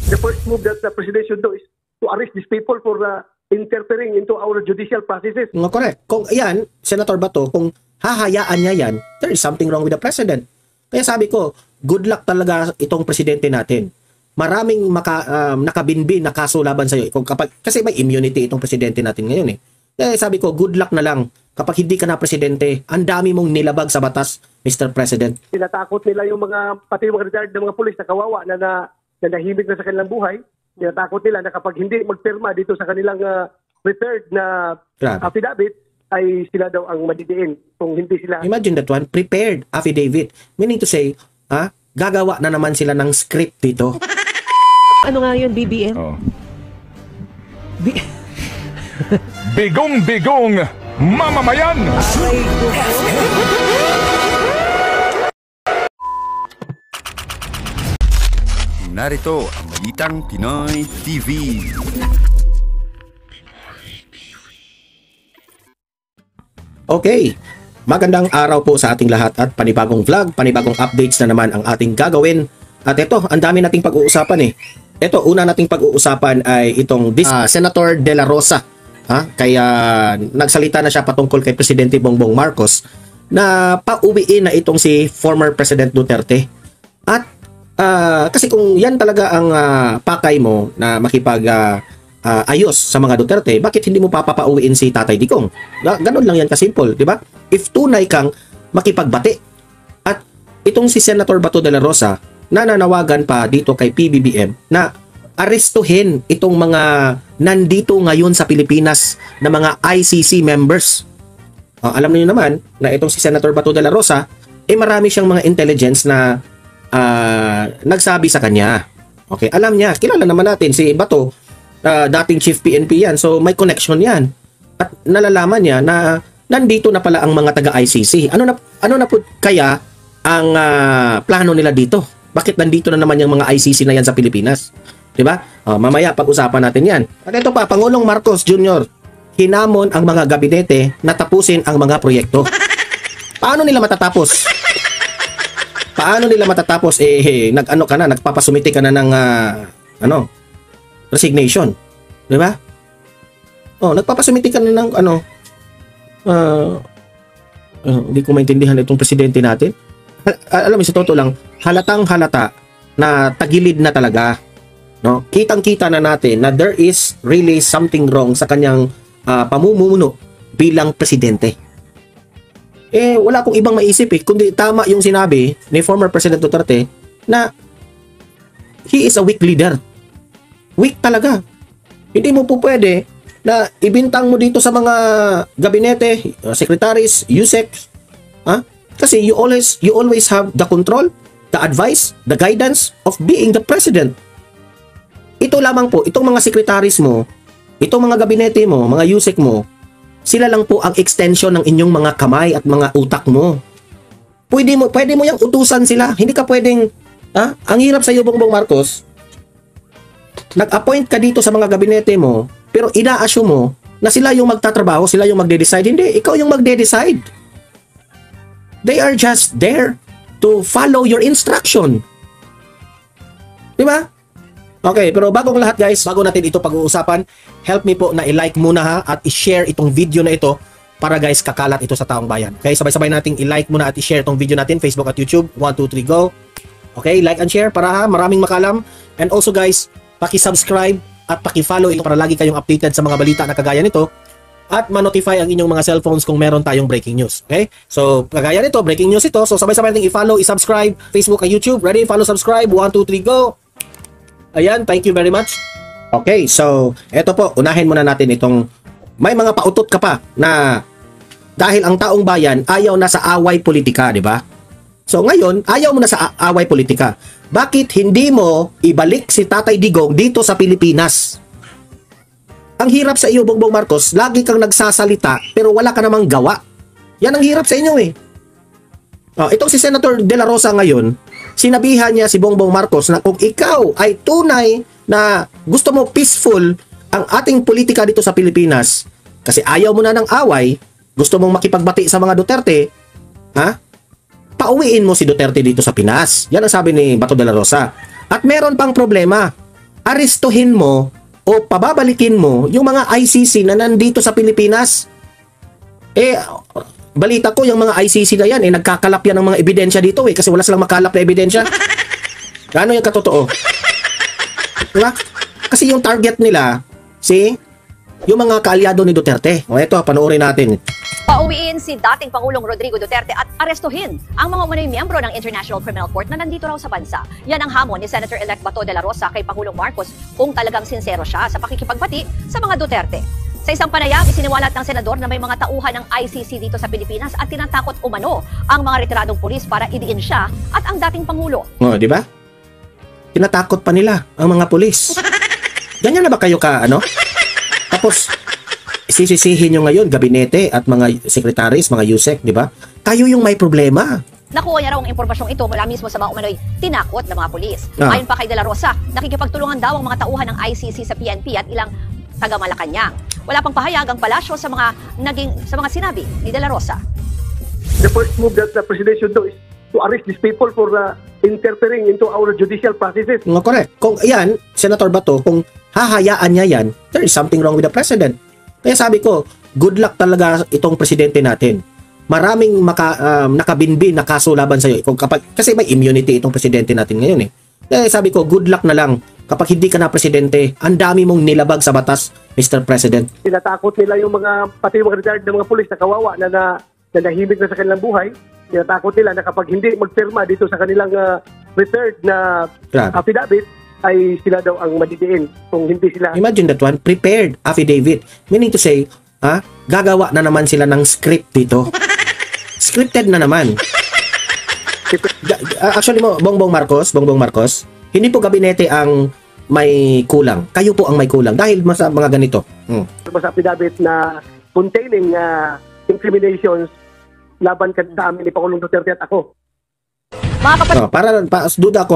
The first move that the president should do is to arrest these people for interfering into our judicial processes. No, correct. Kung yan, Senator Bato, kung hahayaan niya yan, there is something wrong with the president. Kaya sabi ko, good luck talaga itong presidente natin. Maraming nakabinbin na kaso laban sa iyo kasi may immunity itong presidente natin ngayon eh. Kaya sabi ko, good luck na lang. Kapag hindi ka na presidente, ang dami mong nilabag sa batas, Mr. President. Tinatakot nila yung pati yung mga retired ng mga pulis na kawawa na nahimik na sa kanilang buhay. Tinatakot nila na kapag hindi magpirma dito sa kanilang prepared na affidavit, ay sila daw ang madidiin kung hindi sila. Imagine that one, prepared affidavit. Meaning to say, gagawa na naman sila ng script dito. Ano nga yun, BBM? Oh. Bigong-bigong mamamayan! Narito ang Balitang Pinoy TV. Okay, magandang araw po sa ating lahat at panibagong vlog, panibagong updates na naman ang ating gagawin. At ito, ang dami nating pag-uusapan eh. Ito, una nating pag-uusapan ay itong Senator De La Rosa. Kaya nagsalita na siya patungkol kay Presidente Bongbong Marcos na pauwiin na itong si former President Duterte. At kasi kung yan talaga ang pakay mo na ayos sa mga Duterte, bakit hindi mo papapauwiin si Tatay Digong? Ganun lang yan kasimple, di ba? If tunay kang makipagbati. At itong si Senator Bato de la Rosa, nananawagan pa dito kay PBBM na arestuhin itong mga nandito ngayon sa Pilipinas na mga ICC members. Alam niyo naman na itong si Senator Bato de la Rosa, marami siyang mga intelligence na nagsabi sa kanya. Okay, alam niya, kilala naman natin si Bato, dating chief PNP yan, so may connection yan. At nalalaman niya na nandito na pala ang mga taga-ICC. Ano na po kaya ang plano nila dito? Bakit nandito na naman yung mga ICC na yan sa Pilipinas? Diba? Mamaya pag-usapan natin yan. At ito pa, Pangulong Marcos Jr. hinamon ang mga gabinete na tapusin ang mga proyekto. Paano nila matatapos? Paano nila matatapos? Nagpapasumiti ka na ng resignation. Diba? Nagpapasumiti ka na ng hindi ko maintindihan itong presidente natin. Alam mo, sa totoo lang, halatang halata na tagilid na talaga. No? Kitang-kita na natin na there is really something wrong sa kanyang pamumuno bilang presidente. Wala akong ibang maisip kundi tama yung sinabi ni former President Duterte na he is a weak leader. Weak talaga. Hindi mo po pwede na ibintang mo dito sa mga gabinete, secretaries, USEC, kasi you always have the control, the advice, the guidance of being the president. Ito lamang po, itong mga secretaries mo, itong mga gabinete mo, mga USEC mo, sila lang po ang extension ng inyong mga kamay at mga utak mo. Pwede mo yang utusan sila. Hindi ka pwedeng, ang hirap sa iyo, Bongbong Marcos, nag-appoint ka dito sa mga gabinete mo, pero ina-assume mo na sila yung magtatrabaho, sila yung magde-decide. Hindi, ikaw yung magde-decide. They are just there to follow your instruction. Diba? Okay, pero bagong lahat guys, bago natin ito pag-uusapan, help me po na i-like muna at i-share itong video na ito para guys kakalat ito sa taong bayan. Okay, sabay-sabay nating i-like muna at i-share itong video natin, Facebook at YouTube. 1, 2, 3, go! Okay, like and share para maraming makalam. And also guys, paki-subscribe at paki-follow ito para lagi kayong updated sa mga balita na kagaya nito at ma-notify ang inyong mga cellphones kung meron tayong breaking news. Okay? So, kagaya nito, breaking news ito. So, sabay-sabay natin i-follow, i-subscribe, Facebook at YouTube. Ready? Follow, subscribe. 1, 2, 3, go! Ayan, thank you very much. Okay, so, eto po, unahin muna natin itong may mga pautot ka pa na dahil ang taong bayan ayaw na sa away politika, di ba? So, ngayon, ayaw mo na sa away politika. Bakit hindi mo ibalik si Tatay Digong dito sa Pilipinas? Ang hirap sa iyo, Bongbong Marcos, lagi kang nagsasalita pero wala ka namang gawa. Yan ang hirap sa inyo eh. Itong si Senator De La Rosa ngayon, sinabihan niya si Bongbong Marcos na kung ikaw ay tunay na gusto mo peaceful ang ating politika dito sa Pilipinas, kasi ayaw mo na ng away, gusto mong makipagbati sa mga Duterte, pauwiin mo si Duterte dito sa Pinas. Yan ang sabi ni Bato de la Rosa. At meron pang problema. arestuhin mo o pababalikin mo yung mga ICC na nandito sa Pilipinas. Balita ko yung mga ICC na yan, nagkakalap yan ng mga ebidensya dito kasi wala silang makalap na ebidensya. Ano yung katotoo? Diba? Kasi yung target nila, yung mga kaalyado ni Duterte. Ito, panoorin natin. Pauwiin si dating Pangulong Rodrigo Duterte at arestuhin ang mga umunay miyembro ng International Criminal Court na nandito raw sa bansa. Yan ang hamon ni Senator-elect Bato de la Rosa kay Pangulong Marcos kung talagang sincero siya sa pakikipagbati sa mga Duterte. Sa isang panayam, isiniwalat ng senador na may mga tauhan ng ICC dito sa Pilipinas at tinatakot umano ang mga retiradong pulis para idiin siya at ang dating Pangulo. Di ba? Tinatakot pa nila ang mga pulis. Ganyan na ba kayo Tapos, sisisihin nyo ngayon, gabinete at mga sekretaris, mga USEC, di ba? Kayo yung may problema. Nakuha niya raw ang impormasyong ito mula mismo sa mga umano'y tinakot ng mga pulis. Ayon pa kay De La Rosa, nakikipagtulungan daw ang mga tauhan ng ICC sa PNP at ilang taga-Malacanang. Wala pang pahayag ang palasyo sa mga sinabi ni De La Rosa. The first move that the president should do is to arrest these people for interfering into our judicial processes. Correct. Kung yan, Senator Bato, kung hahayaan niya yan, there is something wrong with the president. Kaya sabi ko, good luck talaga itong presidente natin. Maraming nakabinbin na kaso laban sa'yo. Kasi may immunity itong presidente natin ngayon Kaya sabi ko, good luck na lang. Kapag hindi ka na presidente, ang dami mong nilabag sa batas, Mr. President. Tinatakot nila yung pati mga retired na mga pulis na kawawa na nahimik na sa kanilang buhay. Tinatakot nila na kapag hindi magpirma dito sa kanilang retired na affidavit, ay sila daw ang madidiin kung hindi sila. Imagine that one, prepared affidavit. Meaning to say, gagawa na naman sila ng script dito. Scripted na naman. Actually Bongbong Marcos, hindi po gabinete ang may kulang. Kayo po ang may kulang dahil sa mga ganito. Sa affidavit na containing incriminations laban sa amin ni Pangulong Duterte at ako. Duda ko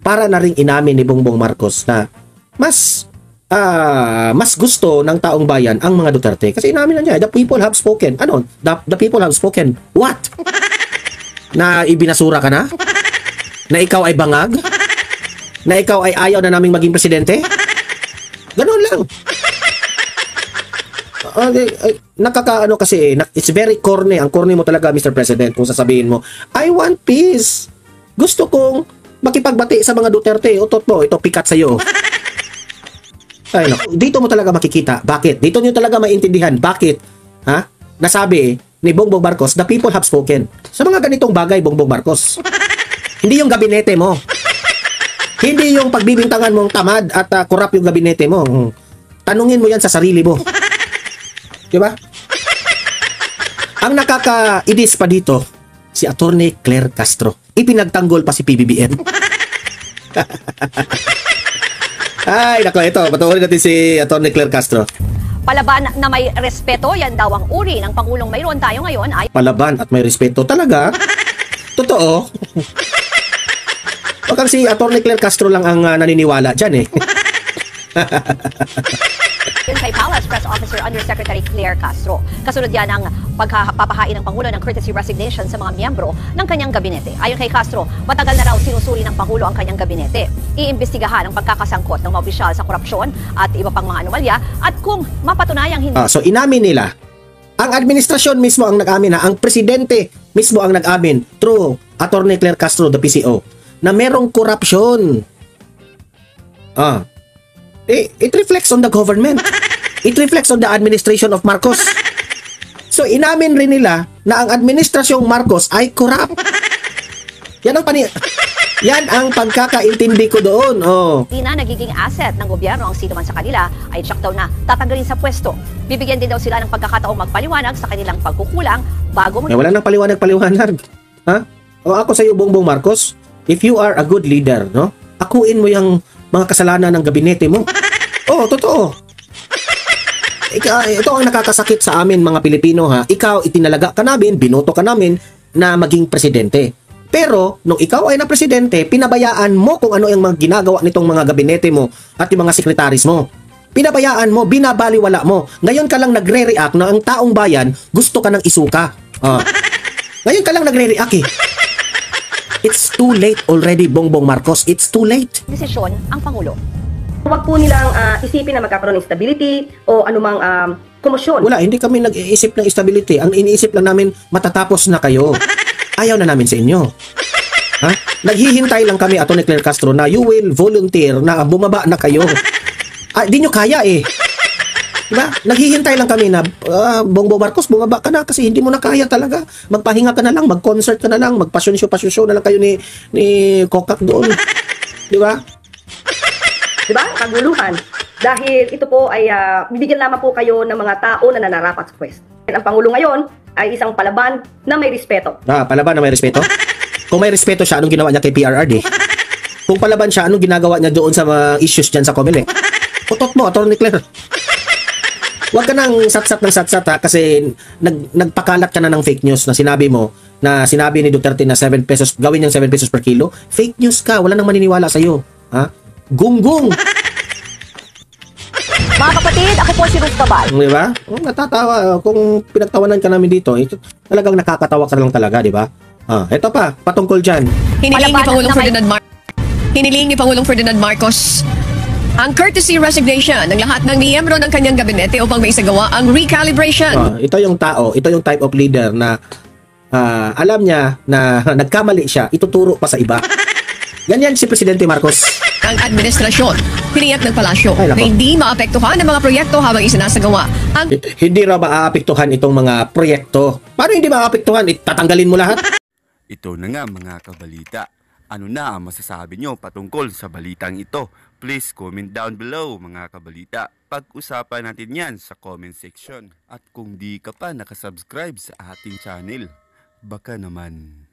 para na ring inamin ni Bongbong Marcos na mas gusto ng taong bayan ang mga Duterte. Kasi inamin na niya, the people have spoken. Ano? The people have spoken. What? Na ibinasura ka na? Na ikaw ay bangag? Na ikaw ay ayaw na naming maging presidente? Ganun lang. Nakakaano kasi it's very corny. Ang corny mo talaga, Mr. President, kung sasabihin mo, I want peace. Gusto kong makipagbati sa mga Duterte. Utot mo, ito pikat sa'yo. Ay, no. Dito mo talaga makikita. Bakit? Dito nyo talaga maintindihan. Bakit? Nasabi ni Bongbong Marcos, the people have spoken. Sa mga ganitong bagay, Bongbong Marcos. Hindi yung gabinete mo. Hindi yung pagbibintangan mong tamad at korap yung gabinete mo. Tanungin mo yan sa sarili mo. Diba? Ang nakaka-idis pa dito, si Attorney Claire Castro. Ipinagtanggol pa si PBBM. Ay, nako, ito. Patuloy natin si Attorney Claire Castro. Palaban na may respeto, yan daw ang uri ng Pangulong mayroon tayo ngayon ay... Palaban at may respeto talaga? Totoo? Bakang si Attorney Claire Castro lang ang naniniwala dyan Yun kay Palace Press Officer Undersecretary Claire Castro. Kasunod yan ang pagpapahain ng Pangulo ng courtesy resignation sa mga miyembro ng kanyang gabinete. Ayon kay Castro, matagal na raw sinusuri ng Pangulo ang kanyang gabinete. Iimbestigahan ang pagkakasangkot ng mga opisyal sa korupsyon at iba pang mga anomalya at kung mapatunayang hindi... So inamin nila, ang administrasyon mismo ang nag-amin ang presidente mismo ang nag-amin through Attorney Claire Castro, the PCO, na merong korupsyon. It reflects on the government. It reflects on the administration of Marcos. So, inamin rin nila na ang administrasyong Marcos ay corrupt. Yan ang pagkakaintindi ko doon. Di na nagiging asset ng gobyerno ang sino man sa kanila ay tsak daw na tatanggalin sa pwesto. Bibigyan din daw sila ng pagkakataong magpaliwanag sa kanilang pagkukulang bago wala nang paliwanag. Ako sa iyo, Bongbong Marcos, if you are a good leader, akuin mo yung mga kasalanan ng gabinete mo. Totoo. Ito ang nakakasakit sa amin mga Pilipino Ikaw itinalaga ka namin, binoto ka namin na maging presidente. Pero nung ikaw ay na presidente, pinabayaan mo kung ano yung mga ginagawa nitong mga gabinete mo at yung mga sekretaris mo. Pinabayaan mo, binabaliwala mo. Ngayon ka lang nagre-react na ang taong bayan gusto ka nang isuka. Ngayon ka lang nagre-react It's too late already, Bongbong Marcos. It's too late. Desisyon ang Pangulo. Huwag po nilang isipin na magkakaroon ng stability o anumang komosyon. Wala, hindi kami nag-iisip ng stability. Ang iniisip lang namin, matatapos na kayo. Ayaw na namin sa inyo. Ha? Naghihintay lang kami, Atty. Claire Castro, na you will volunteer na bumaba na kayo. Di nyo kaya eh. Diba? Naghihintay lang kami na, Bongbong Marcos, bumaba ka na kasi hindi mo na kaya talaga. Magpahinga ka na lang, mag-concert ka na lang, magpasyon-show na lang kayo ni Kokak doon. Diba? Diba? Kaguluhan. Dahil ito po ay bibigyan lamang po kayo ng mga tao na nanarapat sa pwesto. Ang Pangulo ngayon ay isang palaban na may respeto. Palaban na may respeto? Kung may respeto siya, anong ginawa niya kay PRRD? Kung palaban siya, anong ginagawa niya doon sa mga issues dyan sa COMELEC? Putot mo, Atty. Claire. Huwag ka nang satsat ng satsat ha, kasi nagpakalat ka na ng fake news na sinabi mo, na sinabi ni Duterte na 7 pesos, gawin niyang 7 pesos per kilo. Fake news ka, wala nang maniniwala sa'yo. Ha? Gunggong! Mga kapatid, ako po si Ruth Cabal. Di ba? Natatawa. Kung pinagtawanan ka namin dito, ito, talagang nakakatawa ka lang talaga, di ba? Ito pa, patungkol dyan. Hiniling ni Pangulong Ferdinand Marcos ang courtesy resignation ng lahat ng miyembro ng kanyang gabinete upang maisagawa ang recalibration. Ito yung tao, ito yung type of leader na alam niya na nagkamali siya, ituturo pa sa iba. Ganyan si Presidente Marcos. Ang administrasyon, tiniyak ng palasyo Ay, na nako. hindi maapektuhan ang mga proyekto habang isinasagawa ang Hindi raw maaapektuhan itong mga proyekto. Paano hindi maaapektuhan? Tatanggalin mo lahat? Ito na nga mga kabalita. Ano na ang masasabi nyo patungkol sa balitang ito? Please comment down below mga kabalita. Pag-usapan natin yan sa comment section. At kung di ka pa nakasubscribe sa ating channel, baka naman